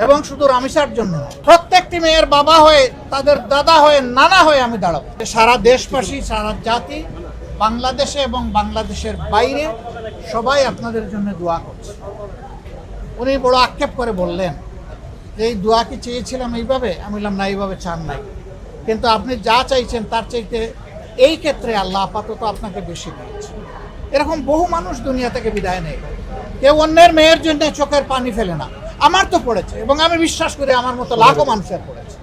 এবং শুধু রামিসার জন্য প্রত্যেকটি মেয়ের বাবা হয়ে, তাদের দাদা হয়ে, নানা হয়ে আমি দাঁড়াবো। সারা দেশবাসী, সারা জাতি, বাংলাদেশে এবং বাংলাদেশের বাইরে সবাই আপনাদের জন্য দোয়া করছে। উনি বড় আক্ষেপ করে বললেন যে এই দোয়া কি চেয়েছিলাম এইভাবে? আমি বললাম না, এইভাবে চান নাই, কিন্তু আপনি যা চাইছেন তার চাইতে এই ক্ষেত্রে আল্লাহ আপাতত আপনাকে বেশি দিয়েছে। এরকম বহু মানুষ দুনিয়া থেকে বিদায় নেয়, কেউ অন্যের মেয়ের জন্য চোখের পানি ফেলে না। আমার তো পড়েছে, এবং আমি বিশ্বাস করি আমার মতো লাখো মানুষের পড়েছে।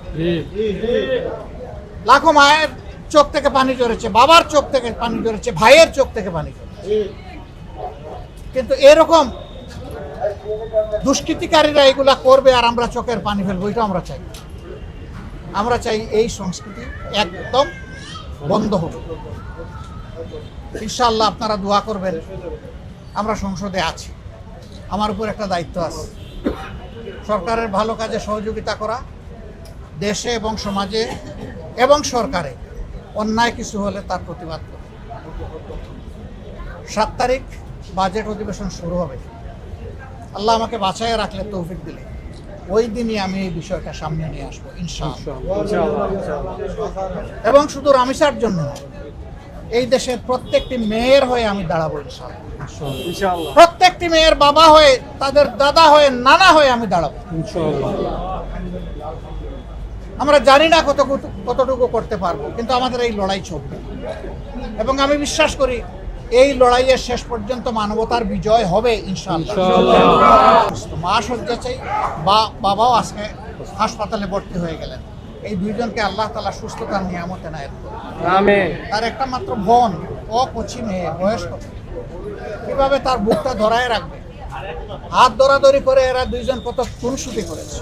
লাখো মায়ের চোখ থেকে পানি ঝরেছে, বাবার চোখ থেকে পানি ঝরেছে, ভাইয়ের চোখ থেকে পানি ঝরেছে। কিন্তু এরকম দুষ্কৃতিকারীরা এগুলা করবে আর আমরা চোখের পানি ফেলবো, এটা আমরা চাই। আমরা চাই এই সংস্কৃতি একদম বন্ধ হোক। ইনশাআল্লাহ আপনারা দোয়া করবেন। আমরা সংসদে আছি, আমার উপর একটা দায়িত্ব আছে, সরকারের ভালো কাজে সহযোগিতা করা, দেশে এবং সমাজে এবং সরকারে অন্যায় কিছু হলে তার প্রতিবাদ করা। 7 তারিখ বাজেট অধিবেশন শুরু হবে। আল্লাহ আমাকে বাঁচাইয়া রাখলে, তৌফিক দিলে, ওই দিনই আমি এই বিষয়টা সামনে নিয়ে আসবো ইনশাআল্লাহ। এবং শুধু রামিসার জন্য না, এই দেশের প্রত্যেকটি মেয়ের হয়ে আমি দাঁড়াবো ইনশাআল্লাহ। প্রত্যেকটি মেয়ের বাবা হয়ে, তাদের দাদা হয়ে, নানা হয়ে আমি দাঁড়াবো ইনশাআল্লাহ। আমরা জানি না কতটুকু করতে পারবো, কিন্তু আমাদের এই লড়াই চলবে, এবং আমি বিশ্বাস করি এই লড়াইয়ের শেষ পর্যন্ত মানবতার বিজয় হবে ইনশাআল্লাহ। মা শয্যা চাই, বাবাও আজকে হাসপাতালে ভর্তি হয়ে গেলেন। এই দুইজনকে আল্লাহ তাআলা সুস্থতার নিয়ামত এনায়েত করুন। আমিন। তার একটা মাত্র বোন, ও কচি মেয়ে, বয়স কত, কিভাবে তার বুকটা ধরায় রাখবে? হাত ধরাধরি করে এরা দুইজন কত খুনসুটি করেছে।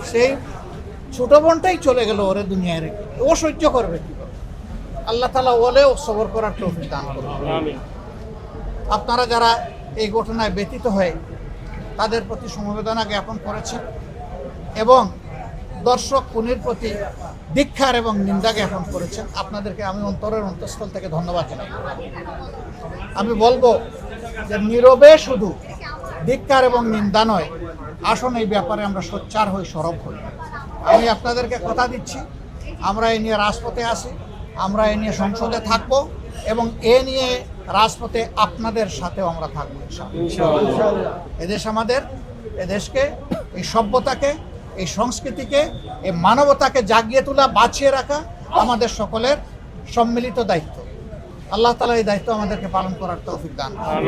সেই ছোট বোনটাই চলে গেল ওরে দুনিয়ায় রেখে, ও সহ্য করবে কিভাবে? আল্লাহ তাআলা ওলেও সবর করার তৌফিক দান করুন। আপনারা যারা এই ঘটনায় ব্যথিত হয়ে তাদের প্রতি সমবেদনা জ্ঞাপন করেছেন এবং দর্শক খুনির প্রতি ধিক্কার এবং নিন্দা জ্ঞাপন করেছেন, আপনাদেরকে আমি অন্তরের অন্তঃস্থল থেকে ধন্যবাদ জানাই। আমি বলবো যে নীরবে শুধু ধিক্কার এবং নিন্দা নয়, আসুন এই ব্যাপারে আমরা সোচ্চার হই, সরব হই। আমি আপনাদেরকে কথা দিচ্ছি, আমরা এ নিয়ে রাজপথে আসি, আমরা এ নিয়ে সংসদে থাকবো, এবং এ নিয়ে রাজপথে আপনাদের সাথেও আমরা থাকবো ইনশাআল্লাহ। এদেশ আমাদের, এদেশকে, এই সভ্যতাকে, এই সংস্কৃতিকে, এই মানবতাকে জাগিয়ে তোলা, বাঁচিয়ে রাখা আমাদের সকলের সম্মিলিত দায়িত্ব। আল্লাহ তাআলা এই দায়িত্ব আমাদেরকে পালন করার তৌফিক দান করুন।